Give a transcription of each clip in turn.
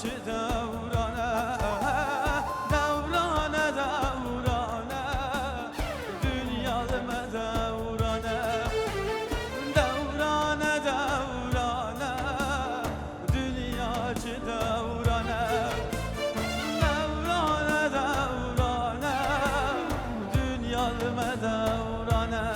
چه دورانه دورانه دورانه دنیا دم دورانه دورانه دورانه دنیا چه دورانه دورانه دورانه دنیا دم دورانه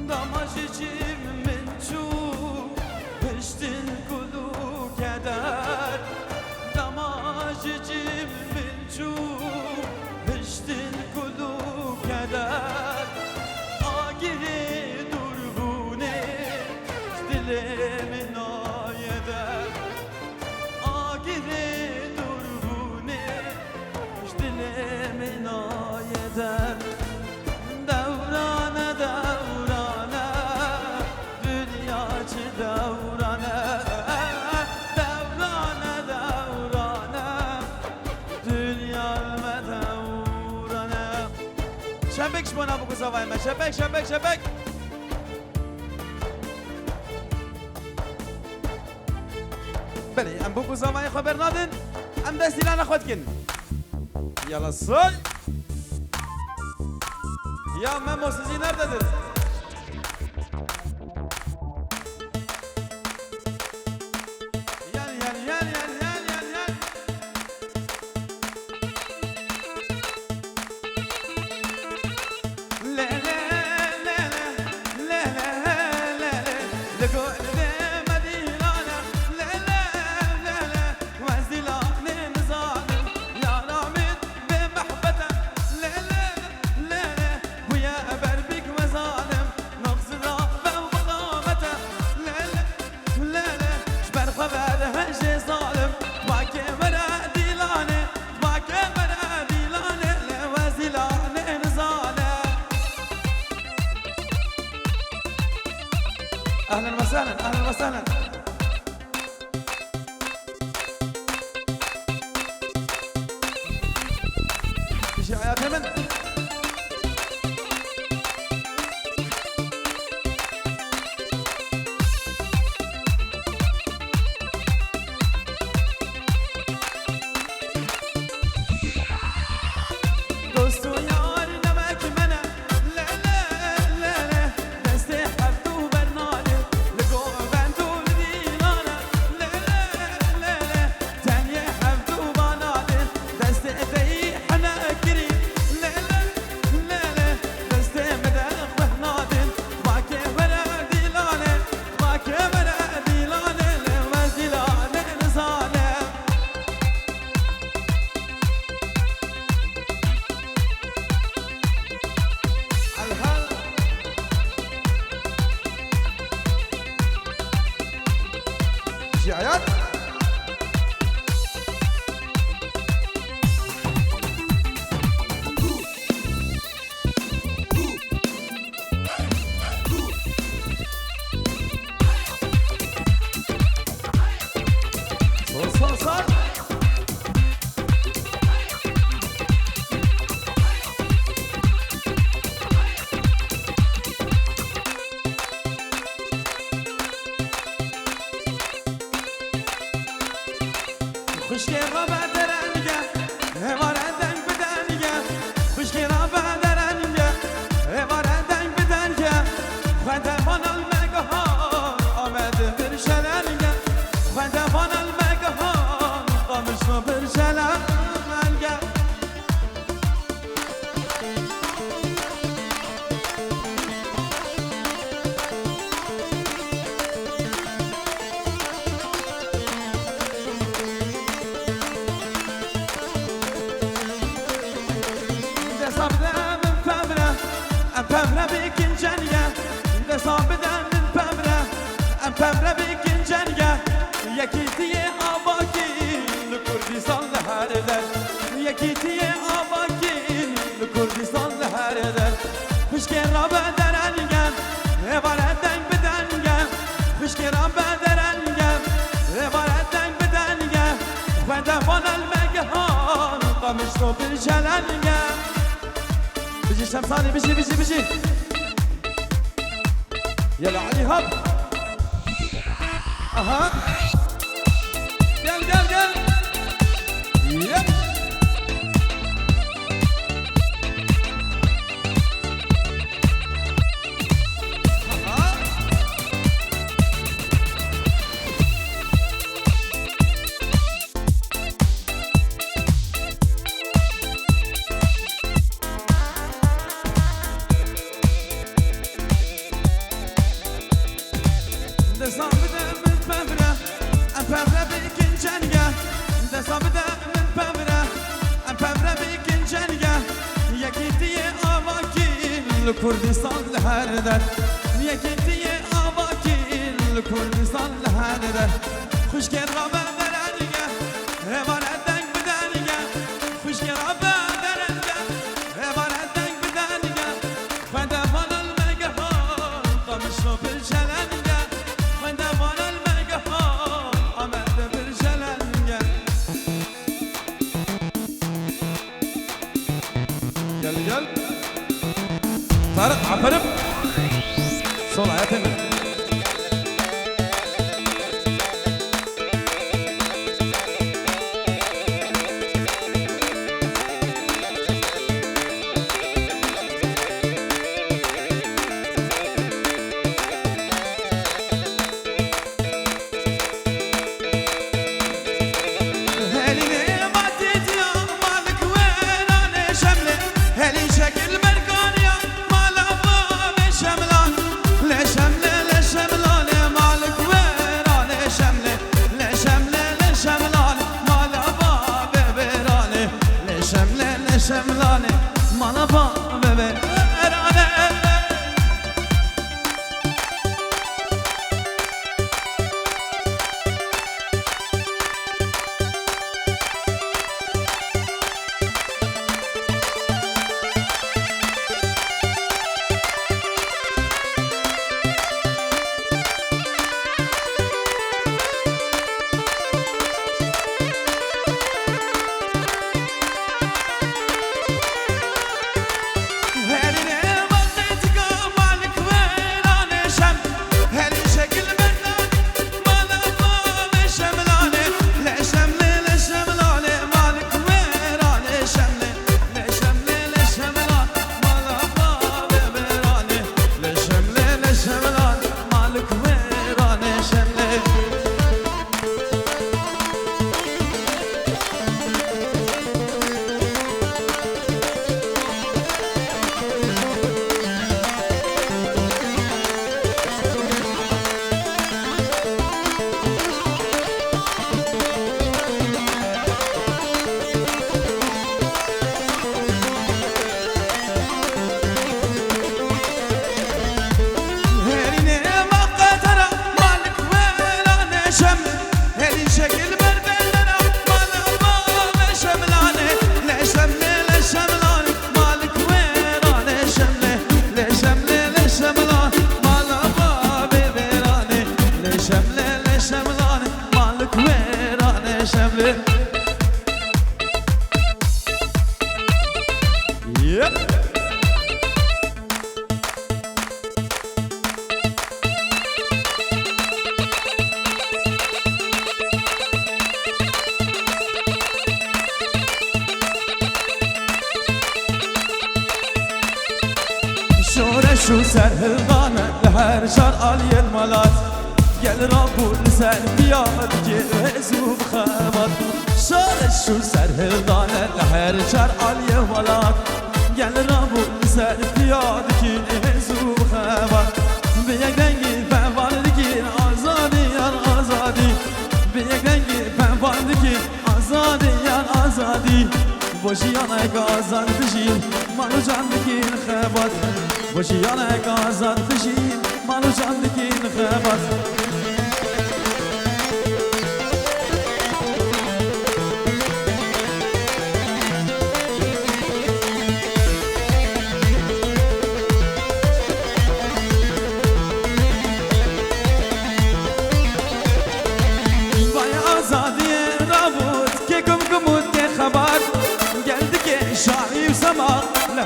Damacıcım mençu Piştin kulu keder Damacıcım mençu Piştin kulu keder Agiri durbune Dilimin ayeder Agiri durbune Dilimin ayeder Devrane devrane Dünya çi devrane Devrane devrane Dünya ölme devrane Şebek şbona bu kıza vayma Şebek şebek şebek بله ام بو زمانی خبر ندین ام دستی لانه خود کن یالا سال یا من موسیقی nerededir? اهلا وسهلا اهلا وسهلا في حياة من pemre bikin cenge Desabeden pemre pemre bikin cenge Yekitiye abakin Kurdistanlı her eder Yekitiye abakin Kurdistanlı her eder Fışke rabbe derengem Evaretten bedengem Fışke rabbe derengem Evaretten bedengem Fedefan el-megehan Kamışto bir şelengem Bici şemsani bici Yala Ali hop Aha Gel Yep Kurdistan her der Yekitiye avakil Kurdistan her der Hoş gel rabbe derenge Evaretten bedenge Hoş gel rabbe derenge Evaretten bedenge Fedefan el-megehan Kamışlo bir şelenge Fedefan el-megehan Amelde bir şelenge Gel Tarık aferin Sol ayağa temel Şemlane malaba bebe erane شو سرهلانه لهر شار عالی الملات گل رابول سر بیاد که زوب خبات شار شو سرهلانه لهر شار عالی الملات گل رابول سر بیاد که زوب خبات به یک رنگی پنواندگی آزادی یار آزادی به یک رنگی پنواندگی آزادی یار آزادی باشی آنک آزاد بشی منو جان بگیر خبات وجیانک آزاد خشی مالو جان دکین خبات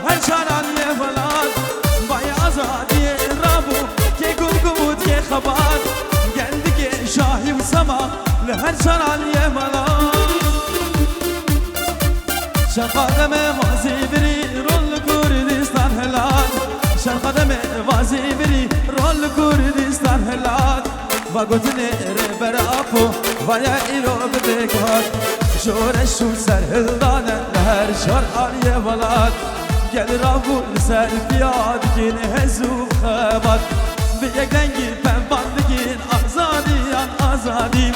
هر شاران یه ولاد بای آزادی رابو که گمگمود که خبر گلدی که شاهی و سما لهر شاران یه ولاد شرقادم وازی بری رول کردستان هلال شرقادم وازی بری رول کردستان هلال و گوتنی ربر آپو و یا ایرو بدکار شورشو سر هلدانه لهر شاران یه ولاد گل رابو لسر بیاد گین هزو خبات به یک رنگی پنباندگین آزادیان آزادی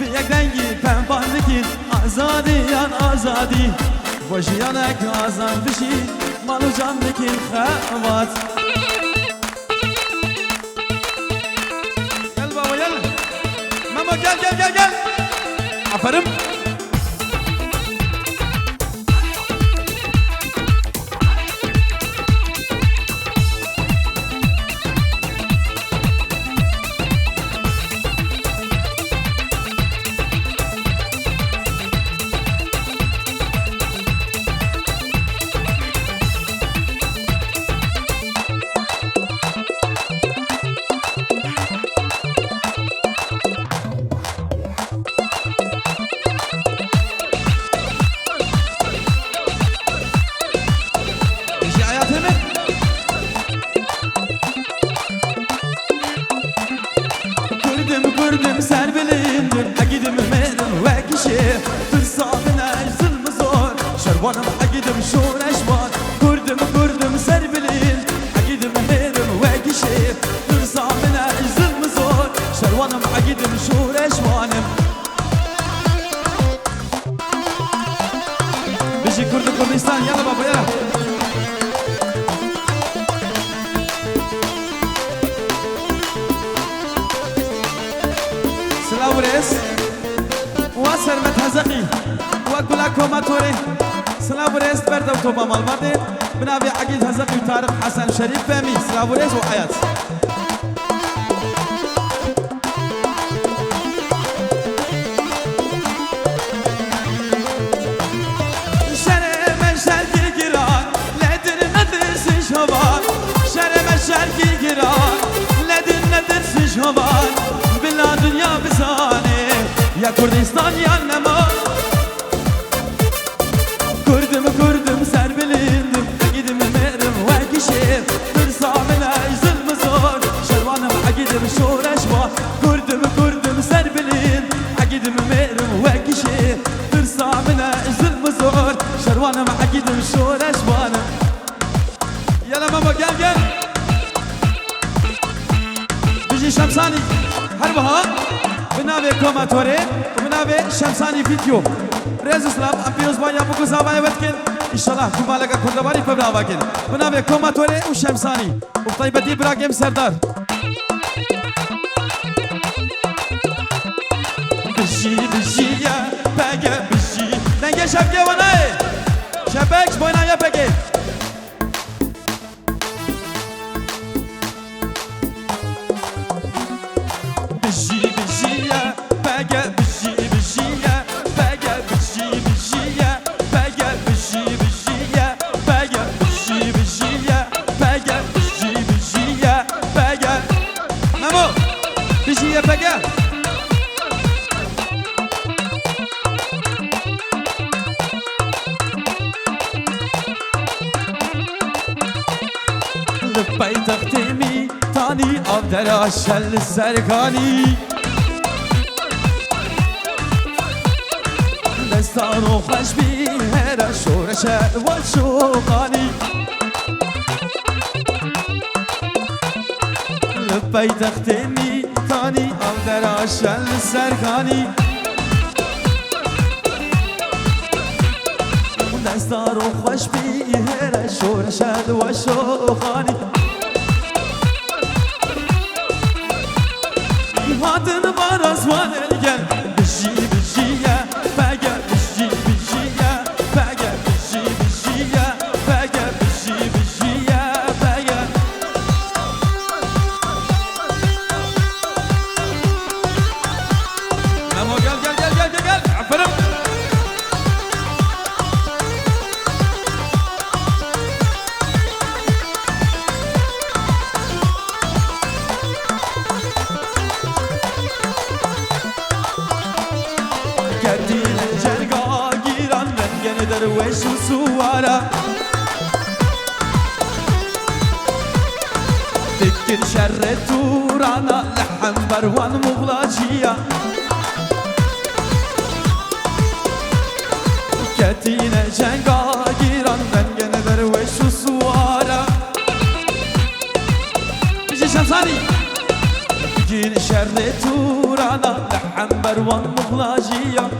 به یک رنگی پنباندگین آزادیان آزادی و جیانک آزاد بشی مالو جان بکین خبات گل بابا گل ماما گل گل گل گل عفرم Kurdum serbilindim agidim menin vekişi Tırsabına zulmü zor şervanım agidim şureşvan Kurdum serbilin agidim menin vekişi Tırsabına zulmü zor şervanım agidim şureşvanım Bişi Kurdu Kurdistan yalla baba yalla سلاوريس وسرمت هزقي وكلا كوماتوري سلاوريس برد وتوبا مالماتي بنابي عقيد هزقي وطارق حسن شريف فهمي سلاوريس وحياة شرم شرقي جيران لدن ندرس شبان شرم شرقي جيران لدن ندرس شبان بلا دنیا بزانه یا کردستان یا نما کردم سر بلندم اگیدم مرم و کشم ترسامن ظلم زور شروانم اگیدم شورش با کردم سر بلند اگیدم مرم و کشم ترسامن ظلم زور شروانم اگیدم شورش بانم یلا ماما گل گل بيجي شمساني هربها بنابي كوماتوري وبنابي شمساني فيديو ريز اسلام امبيوز بايا بوكو زاباي وتكن ان شاء الله كوبالغا كردواري فبراوا كن بنابي كوماتوري وشمساني وطيبتي براغيم سردار بيجي يا باغا بيجي دنگه شبكه وناي شبك بوينا يا باغي پایتختمی تانی آب در آشل سرکانی دستان و خشبی هر شورش و شوقانی پایتختمی تانی آب در آشل سرکانی دستار و خوش بی هر شورشد و شوخانی درويش وسوارة فكر شر تورانا لحم بروان مغلاجية كتينة جنگا گیران دنگن درويش وسوارة بيجي شمساني فكر شر تورانا لحم بروان مغلاجية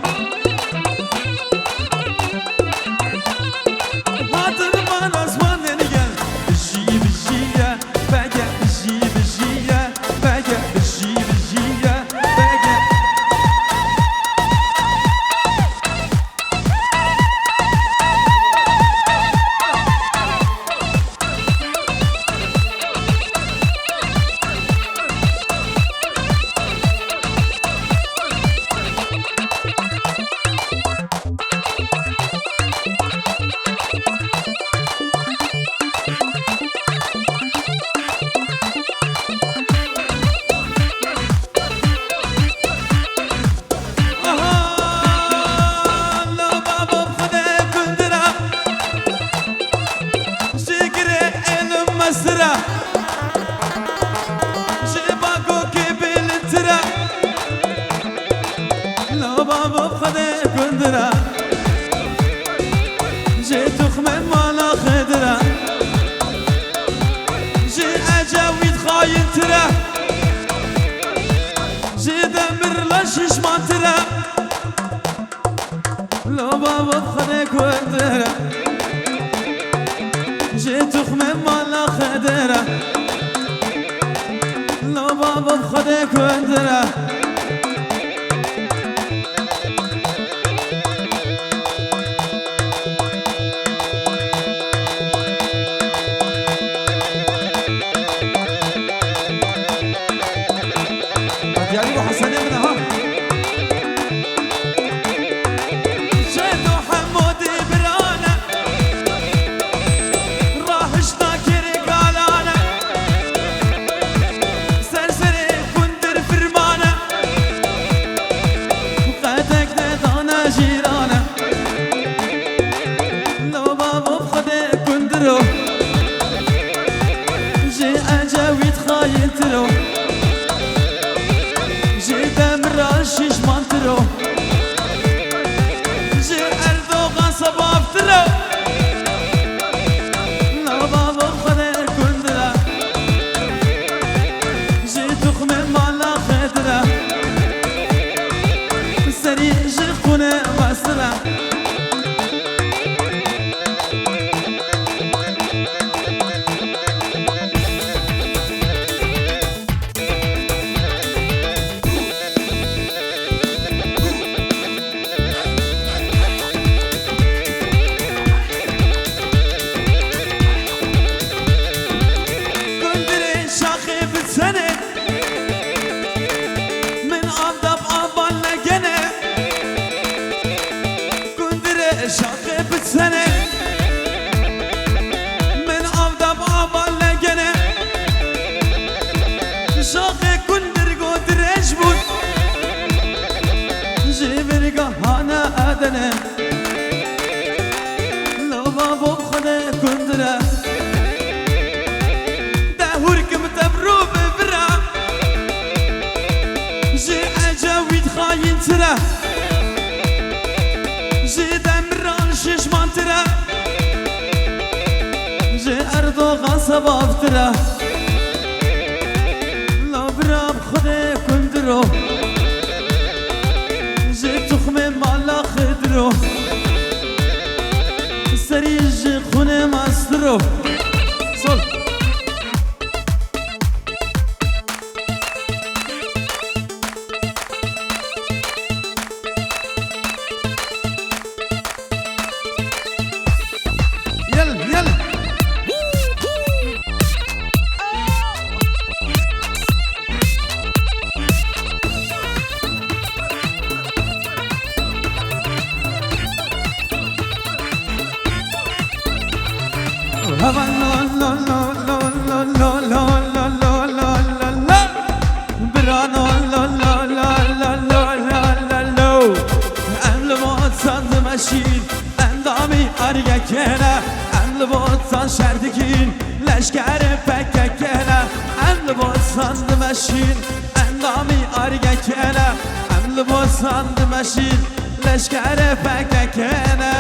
شردكين لشكر فككنا أمل بوساند مشين اندامي أرجكنا أمل بوساند مشين لشكر فككنا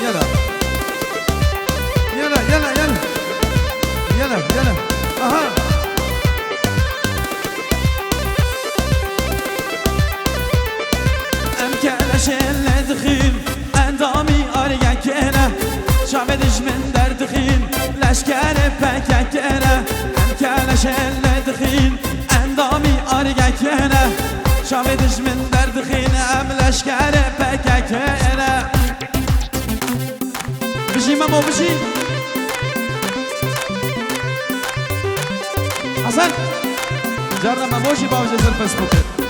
يلا يلا يلا يلا يلا يلا اها شل دخيل اندامي أريكنا شعبدش من در دخيل لشكر فككنا امكان شل دخيل اندامي أريكنا شعبدش من در دخيل ام لشكر فككنا بجي مامو بجي حسن جرى ماموشي باوجه زر فيسبوك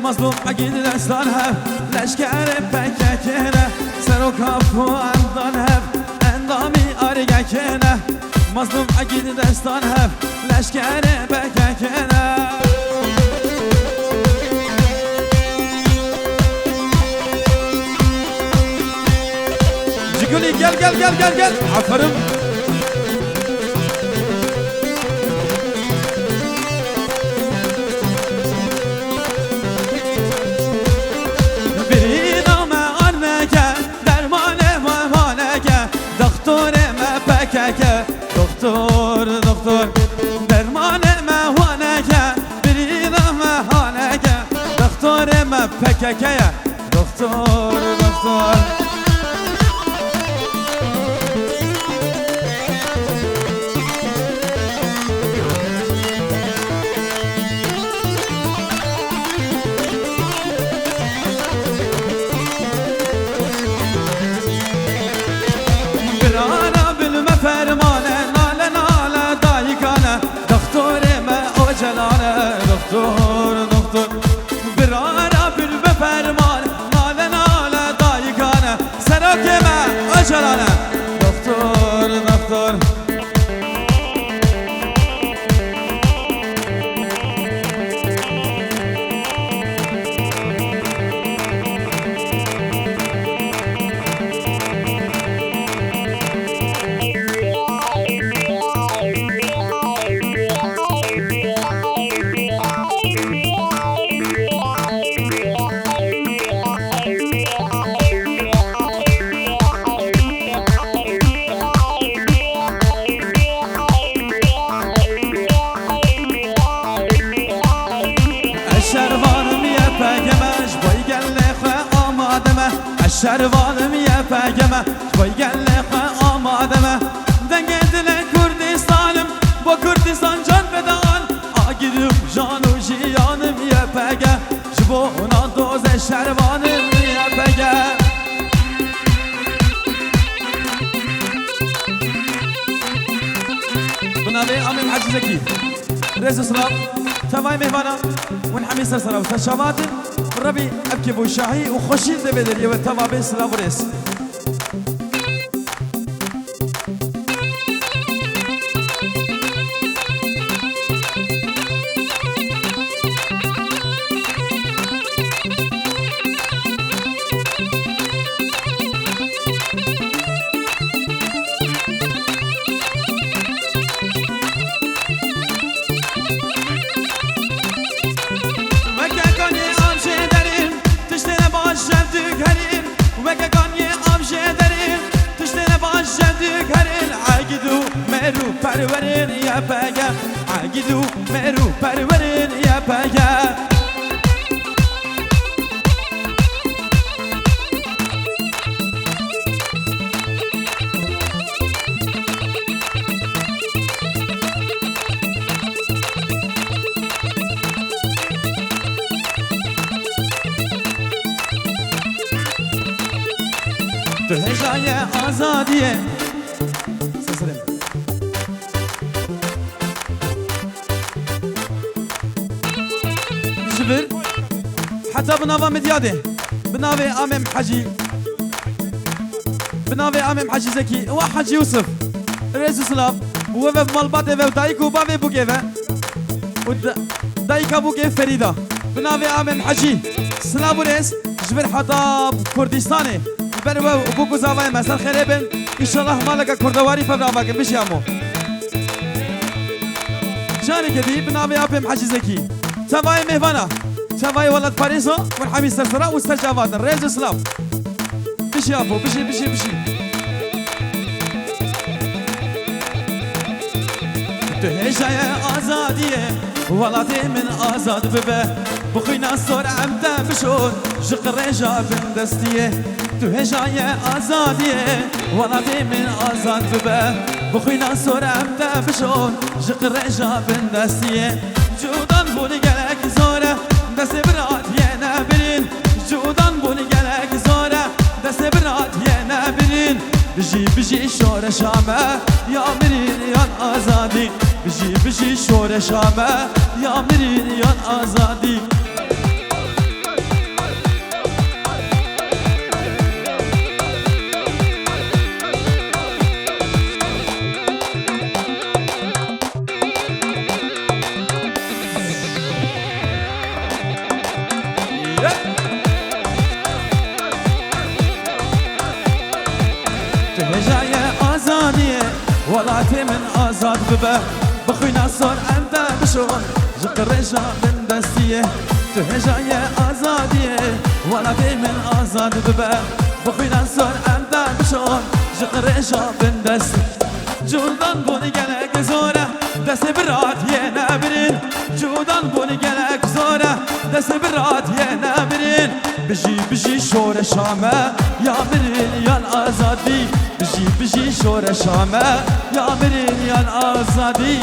مظلوم أكيد دستانها لشكر بككنا سر و کافو اندانها اندامی آرگکنا مظلوم أكيد دستانها لشكر بككنا جيكولي gel gel gel gel gel aferin دكتور دكتور درمان مهانك بريد مهانك دكتور ما فكك يا دكتور دكتور دكتور دكتور برارا بالبفرمان ناله ناله دايقانه سراك ما اجلانه دكتور دكتور شروانم یه پگمه بای گله خواه آمادمه دنگه دل کردستانم با کردستان جان بدان آگیرم جان و جیانم یه پگه جبونا دوز شروانم یه پگه بنابه عامل حجی زکی رئیس اسلام تمام مهمانا ونحمي سرسرة وتشابات ربي أبكي بو شاهي وخشين دي بدل يوم تمام سلام ورئيس پرورین یا پگه عگیدو مرو پرورین یا پگه تو هجای آزادیه حتى بنافا مديادي بناوي عمم حجي بناوي عمم حجي زكي وحجي يوسف رئيس سلاف وفي مالبات في دايكو بافي بوكيفا دايكا بوكي فريدة بناوي عمم حجي سلاف رئيس جبر حطاب كردستاني بروا وبوكو زاوية مثلا خريبن إن شاء الله مالك كردواري فبرافاك بشي عمو جاني كذي بناوي عمم حجي زكي تباي مهوانا تباي ولد باريسو والحمي سرسرا واستجابات رئيس سلاف بشي عمو بشي تهجاي آزادية ولاتي من آزاد ببه بخينا صور عمدا بشون جقر جاب دستية تهجاي آزادية ولاتي من آزاد ببه بخينا صور عمدا بشون جقر جاب دستية جودان بوني قلق زورة دست برات ينا برين جودان بوني قلق زورة دست برات ينا برين بجي شور شامة يا مرين يا آزادي بجي شور شامة يا مرين يا آزادي تهجاي آزادية ولاتي من آزاد ببه بخوينا صور عمدا بشون جقر جاب دستية تهجاي آزادية ولاتي من آزاد ببه بخوينا صور عمدا بشون جقر جاب دستية جودان بوني قلق زورة دست برات ينا برين جودان بوني قلق زورة دست برات ينا برين بجي شور شامة يا مرين يا آزادي بجي شور شامة يا مرين يا آزادي